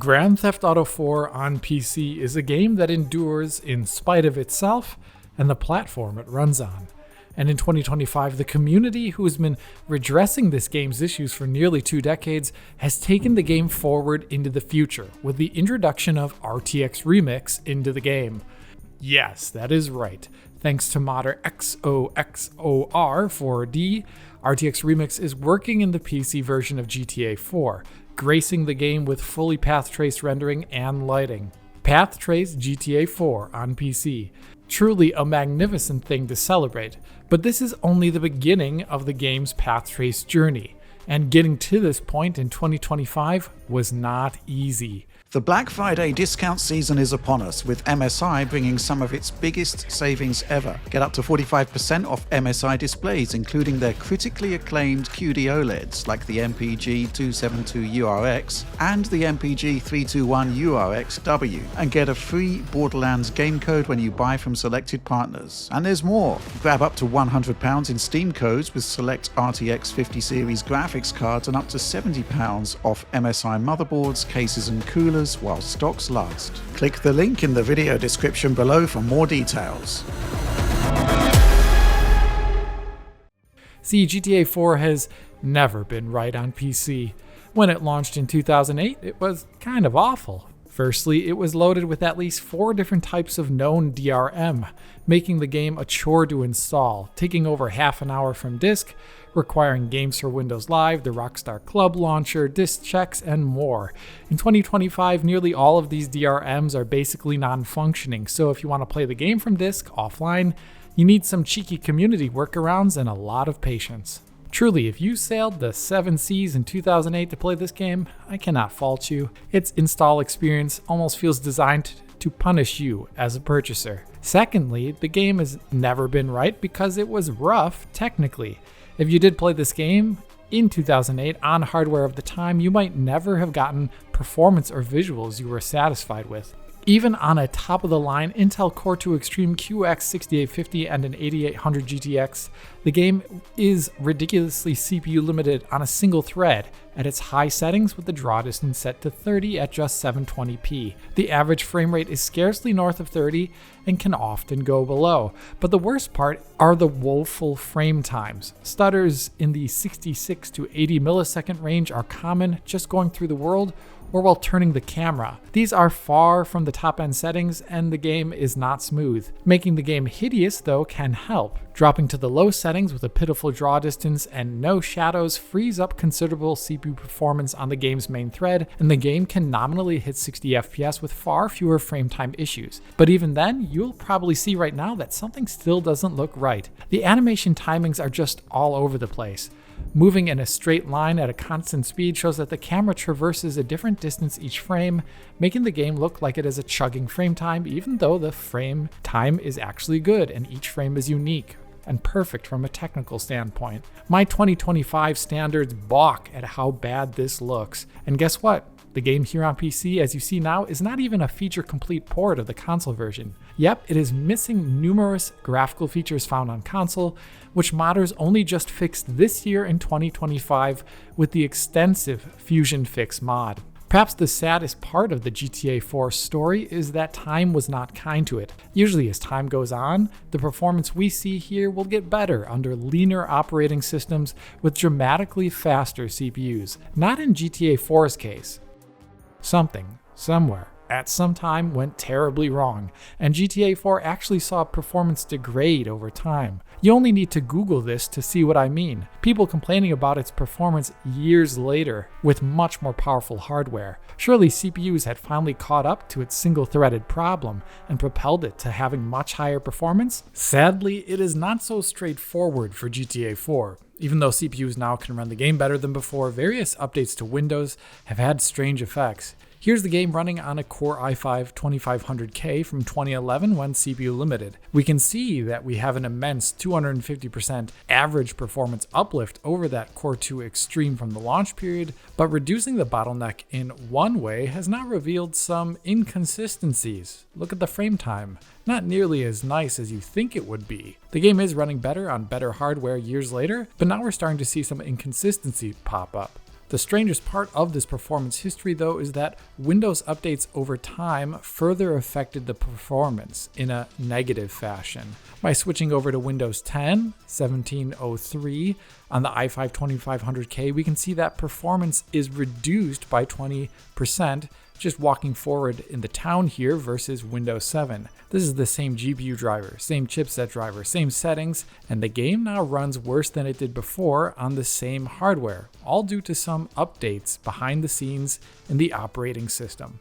Grand Theft Auto 4 on PC is a game that endures in spite of itself and the platform it runs on. And in 2025, the community who has been redressing this game's issues for nearly 2 decades has taken the game forward into the future with the introduction of RTX Remix into the game. Yes, that is right. Thanks to modder XOXOR4D, RTX Remix is working in the PC version of GTA 4, gracing the game with fully path-traced rendering and lighting. Path-traced GTA 4 on PC. Truly a magnificent thing to celebrate, but this is only the beginning of the game's path-traced journey, and getting to this point in 2025 was not easy. The Black Friday discount season is upon us, with MSI bringing some of its biggest savings ever. Get up to 45% off MSI displays, including their critically acclaimed QD OLEDs like the MPG272URX and the MPG321URXW, and get a free Borderlands game code when you buy from selected partners. And there's more. Grab up to £100 in Steam codes with select RTX 50 series graphics cards and up to £70 off MSI motherboards, cases and coolers while stocks last. Click the link in the video description below for more details. See, GTA 4 has never been right on PC. When it launched in 2008, it was kind of awful. Firstly, it was loaded with at least 4 different types of known DRM, making the game a chore to install, taking over half an hour from disk, requiring games for Windows Live, the Rockstar Club launcher, disk checks, and more. In 2025, nearly all of these DRMs are basically non-functioning, so if you want to play the game from disk offline, you need some cheeky community workarounds and a lot of patience. Truly, if you sailed the 7 seas in 2008 to play this game, I cannot fault you. Its install experience almost feels designed to punish you as a purchaser. Secondly, the game has never been right because it was rough technically. If you did play this game in 2008 on hardware of the time, you might never have gotten performance or visuals you were satisfied with. Even on a top-of-the-line Intel Core 2 Extreme QX 6850 and an 8800 GTX, the game is ridiculously CPU limited on a single thread at its high settings with the draw distance set to 30 at just 720p. The average frame rate is scarcely north of 30 and can often go below. But the worst part are the woeful frame times. Stutters in the 66 to 80 millisecond range are common just going through the world or while turning the camera. These are far from the top-end settings, and the game is not smooth. Making the game hideous, though, can help. Dropping to the low settings with a pitiful draw distance and no shadows frees up considerable CPU performance on the game's main thread, and the game can nominally hit 60 FPS with far fewer frame time issues. But even then, you'll probably see right now that something still doesn't look right. The animation timings are just all over the place. Moving in a straight line at a constant speed shows that the camera traverses a different distance each frame, making the game look like it has a chugging frame time, even though the frame time is actually good and each frame is unique and perfect from a technical standpoint. My 2025 standards balk at how bad this looks. And guess what? The game here on PC, as you see now, is not even a feature-complete port of the console version. Yep, it is missing numerous graphical features found on console, which modders only just fixed this year in 2025 with the extensive Fusion Fix mod. Perhaps the saddest part of the GTA 4 story is that time was not kind to it. Usually as time goes on, the performance we see here will get better under leaner operating systems with dramatically faster CPUs. Not in GTA 4's case. Something, somewhere, at some time went terribly wrong, and GTA 4 actually saw performance degrade over time. You only need to Google this to see what I mean. People complaining about its performance years later with much more powerful hardware. Surely CPUs had finally caught up to its single-threaded problem and propelled it to having much higher performance? Sadly, it is not so straightforward for GTA 4. Even though CPUs now can run the game better than before, various updates to Windows have had strange effects. Here's the game running on a Core i5 2500K from 2011 when CPU limited. We can see that we have an immense 250% average performance uplift over that Core 2 Extreme from the launch period, but reducing the bottleneck in one way has now revealed some inconsistencies. Look at the frame time. Not nearly as nice as you think it would be. The game is running better on better hardware years later, but now we're starting to see some inconsistency pop up. The strangest part of this performance history, though, is that Windows updates over time further affected the performance in a negative fashion. By switching over to Windows 10, 1703, on the i5-2500K, we can see that performance is reduced by 20%, just walking forward in the town here versus Windows 7. This is the same GPU driver, same chipset driver, same settings, and the game now runs worse than it did before on the same hardware, all due to some updates behind the scenes in the operating system.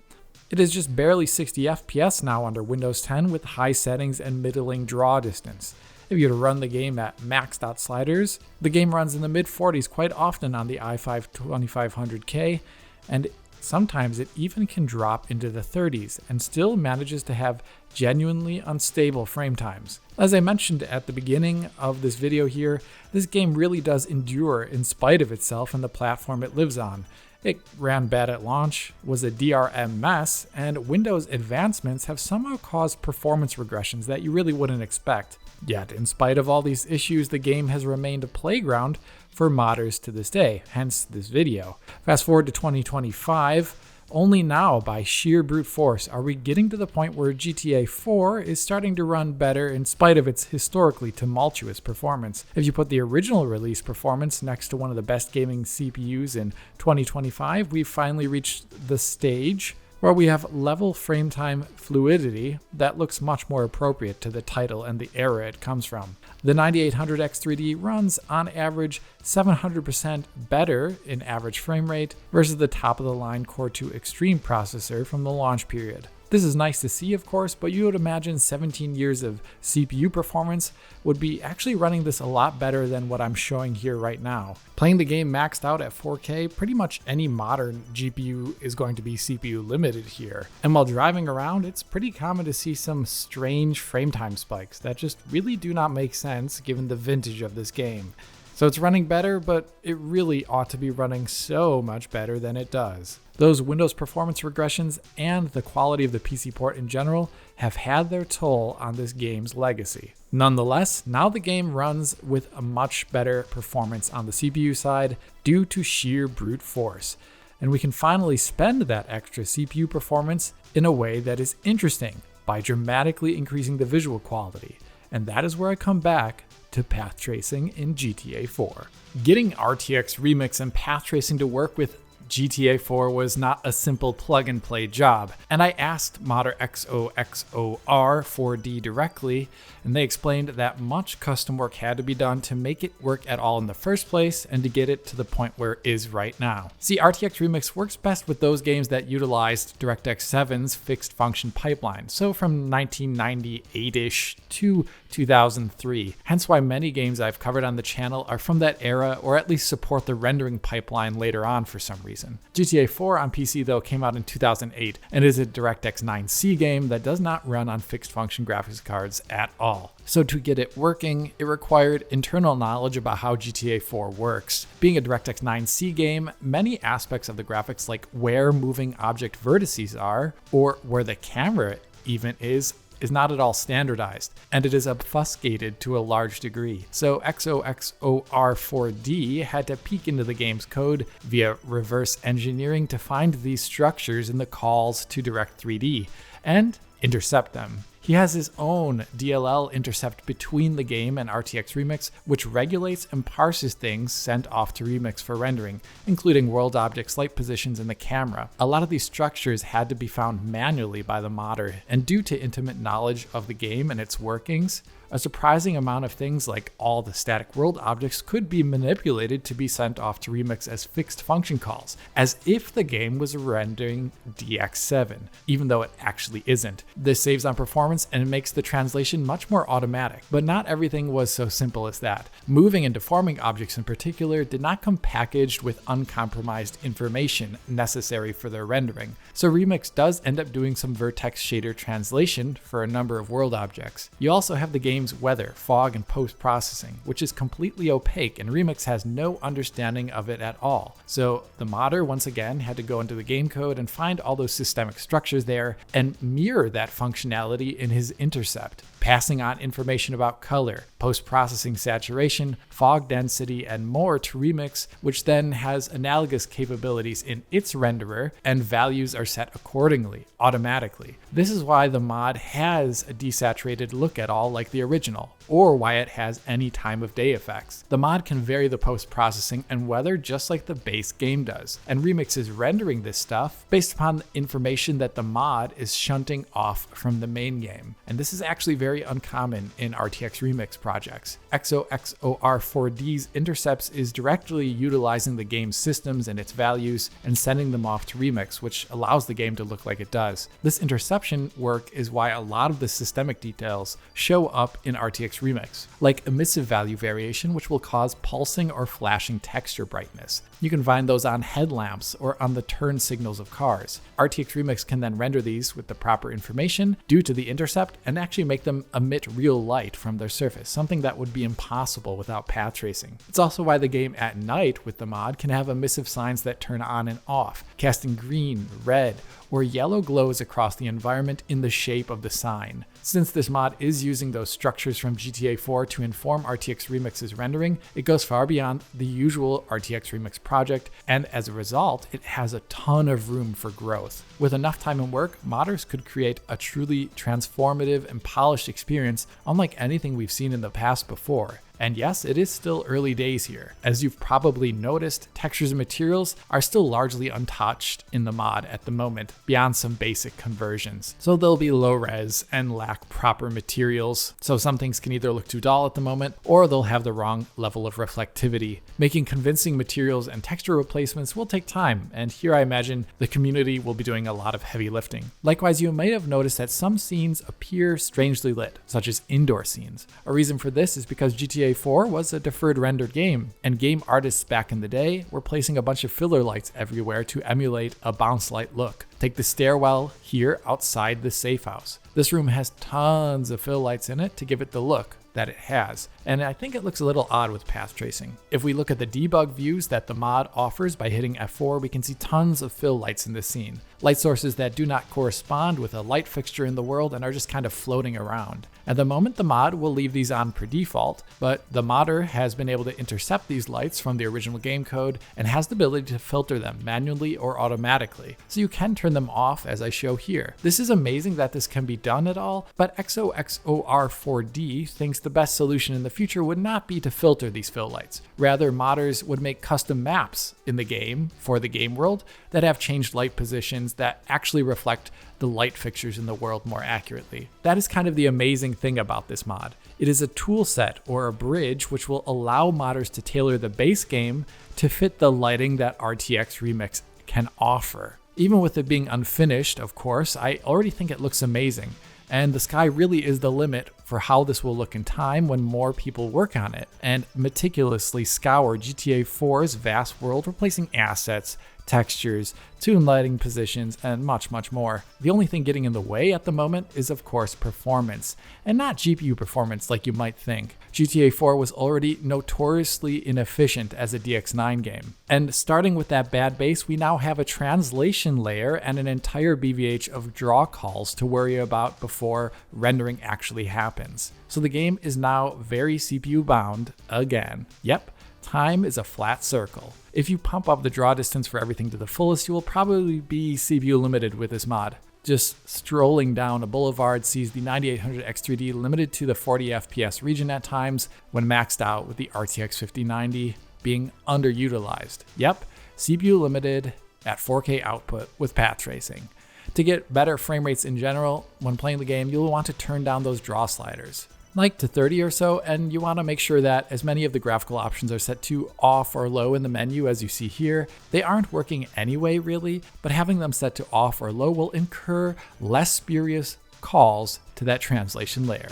It is just barely 60 FPS now under Windows 10 with high settings and middling draw distance. If you were to run the game at maxed out sliders, the game runs in the mid-40s quite often on the i5-2500K, and sometimes it even can drop into the 30s and still manages to have genuinely unstable frame times. As I mentioned at the beginning of this video here, this game really does endure in spite of itself and the platform it lives on. It ran bad at launch, was a DRM mess, and Windows advancements have somehow caused performance regressions that you really wouldn't expect. Yet, in spite of all these issues, the game has remained a playground for modders to this day, hence this video. Fast forward to 2025, only now by sheer brute force are we getting to the point where GTA 4 is starting to run better in spite of its historically tumultuous performance. If you put the original release performance next to one of the best gaming CPUs in 2025, we've finally reached the stage where we have level frame time fluidity that looks much more appropriate to the title and the era it comes from. The 9800X3D runs on average 700% better in average frame rate versus the top of the line Core 2 Extreme processor from the launch period. This is nice to see, of course, but you would imagine 17 years of CPU performance would be actually running this a lot better than what I'm showing here right now. Playing the game maxed out at 4K, pretty much any modern GPU is going to be CPU limited here. And while driving around, it's pretty common to see some strange frame time spikes that just really do not make sense given the vintage of this game. So it's running better, but it really ought to be running so much better than it does. Those Windows performance regressions and the quality of the PC port in general have had their toll on this game's legacy. Nonetheless, now the game runs with a much better performance on the CPU side due to sheer brute force. And we can finally spend that extra CPU performance in a way that is interesting by dramatically increasing the visual quality. And that is where I come back to path tracing in GTA 4. Getting RTX Remix and path tracing to work with GTA 4 was not a simple plug-and-play job, and I asked modder XOXOR4D directly, and they explained that much custom work had to be done to make it work at all in the first place and to get it to the point where it is right now. See, RTX Remix works best with those games that utilized DirectX 7's fixed function pipeline, so from 1998-ish to 2003. Hence why many games I've covered on the channel are from that era or at least support the rendering pipeline later on for some reason. GTA 4 on PC though came out in 2008 and is a DirectX 9C game that does not run on fixed function graphics cards at all. So to get it working, it required internal knowledge about how GTA 4 works. Being a DirectX 9C game, many aspects of the graphics like where moving object vertices are or where the camera even is not at all standardized, and it is obfuscated to a large degree. So XOXOR4D had to peek into the game's code via reverse engineering to find these structures in the calls to Direct3D and intercept them. He has his own DLL intercept between the game and RTX Remix, which regulates and parses things sent off to Remix for rendering, including world objects, light positions, and the camera. A lot of these structures had to be found manually by the modder, and due to intimate knowledge of the game and its workings, a surprising amount of things like all the static world objects could be manipulated to be sent off to Remix as fixed function calls, as if the game was rendering DX7, even though it actually isn't. This saves on performance and it makes the translation much more automatic, but not everything was so simple as that. Moving and deforming objects in particular did not come packaged with uncompromised information necessary for their rendering, so Remix does end up doing some vertex shader translation for a number of world objects. You also have the game's weather, fog, and post-processing, which is completely opaque, and Remix has no understanding of it at all. So the modder once again had to go into the game code and find all those systemic structures there and mirror that functionality in his intercept. passing on information about color, post-processing saturation, fog density, and more to Remix, which then has analogous capabilities in its renderer, and values are set accordingly, automatically. This is why the mod has a desaturated look at all like the original, or why it has any time of day effects. The mod can vary the post-processing and weather just like the base game does, and Remix is rendering this stuff based upon the information that the mod is shunting off from the main game. And this is actually very uncommon in RTX Remix projects. XOXOR4D's intercepts is directly utilizing the game's systems and its values and sending them off to Remix, which allows the game to look like it does. This interception work is why a lot of the systemic details show up in RTX Remix, like emissive value variation, which will cause pulsing or flashing texture brightness. You can find those on headlamps or on the turn signals of cars. RTX Remix can then render these with the proper information due to the intercept and actually make them emit real light from their surface, something that would be impossible without path tracing. It's also why the game at night with the mod can have emissive signs that turn on and off, casting green, red, or yellow glows across the environment in the shape of the sign. Since this mod is using those structures from GTA 4 to inform RTX Remix's rendering, it goes far beyond the usual RTX Remix project, and as a result, it has a ton of room for growth. With enough time and work, modders could create a truly transformative and polished experience unlike anything we've seen in the past before. And yes, it is still early days here. As you've probably noticed, textures and materials are still largely untouched in the mod at the moment, beyond some basic conversions. So they'll be low res and lack proper materials, so some things can either look too dull at the moment, or they'll have the wrong level of reflectivity. Making convincing materials and texture replacements will take time, and here I imagine the community will be doing a lot of heavy lifting. Likewise, you might have noticed that some scenes appear strangely lit, such as indoor scenes. A reason for this is because GTA 4 was a deferred rendered game, and game artists back in the day were placing a bunch of filler lights everywhere to emulate a bounce light look. Take the stairwell here outside the safe house. This room has tons of fill lights in it to give it the look that it has, and I think it looks a little odd with path tracing. If we look at the debug views that the mod offers by hitting F4, we can see tons of fill lights in this scene. Light sources that do not correspond with a light fixture in the world and are just kind of floating around. At the moment, the mod will leave these on per default, but the modder has been able to intercept these lights from the original game code and has the ability to filter them manually or automatically, so you can turn them off as I show here. This is amazing that this can be done at all, but XOXOR4D thinks the best solution in the future would not be to filter these fill lights. Rather, modders would make custom maps in the game for the game world that have changed light positions that actually reflect the light fixtures in the world more accurately. That is kind of the amazing thing about this mod. It is a tool set or a bridge which will allow modders to tailor the base game to fit the lighting that RTX Remix can offer. Even with it being unfinished, of course, I already think it looks amazing. And the sky really is the limit for how this will look in time when more people work on it and meticulously scour GTA 4's vast world, replacing assets, textures, tune lighting positions, and much, much more. The only thing getting in the way at the moment is, of course, performance, and not GPU performance like you might think. GTA 4 was already notoriously inefficient as a DX9 game. And starting with that bad base, we now have a translation layer and an entire BVH of draw calls to worry about before rendering actually happens. So the game is now very CPU bound again. Yep. Time is a flat circle. If you pump up the draw distance for everything to the fullest, you will probably be CPU limited with this mod. Just strolling down a boulevard sees the 9800 X3D limited to the 40 FPS region at times when maxed out with the RTX 5090 being underutilized. Yep, CPU limited at 4K output with path tracing. To get better frame rates in general, when playing the game, you'll want to turn down those draw sliders, like to 30 or so, and you want to make sure that as many of the graphical options are set to off or low in the menu as you see here. They aren't working anyway really, but having them set to off or low will incur less spurious calls to that translation layer.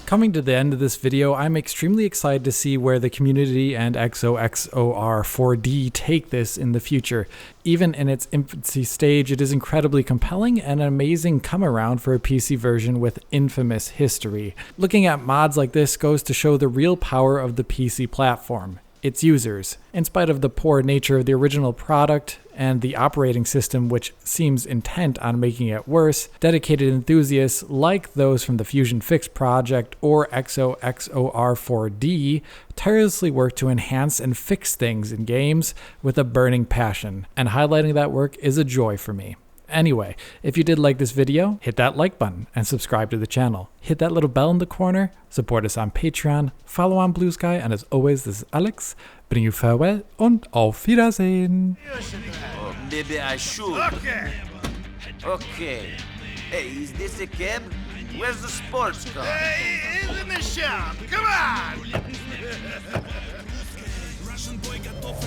Coming to the end of this video, I'm extremely excited to see where the community and XOXOR4D take this in the future. Even in its infancy stage, it is incredibly compelling and an amazing come around for a PC version with infamous history. Looking at mods like this goes to show the real power of the PC platform. Its users. In spite of the poor nature of the original product and the operating system, which seems intent on making it worse, dedicated enthusiasts like those from the Fusion Fix project or XOXOR4D tirelessly work to enhance and fix things in games with a burning passion, and highlighting that work is a joy for me. Anyway, if you did like this video, hit that like button and subscribe to the channel. Hit that little bell in the corner, support us on Patreon, follow on Blue Sky, and as always, this is Alex, bidding you farewell und auf Wiedersehen. Oh, maybe I should. Okay. Hey, is this a cab? Where's the sports car? Hey, it's in the shop. Come on! Russian boy got off.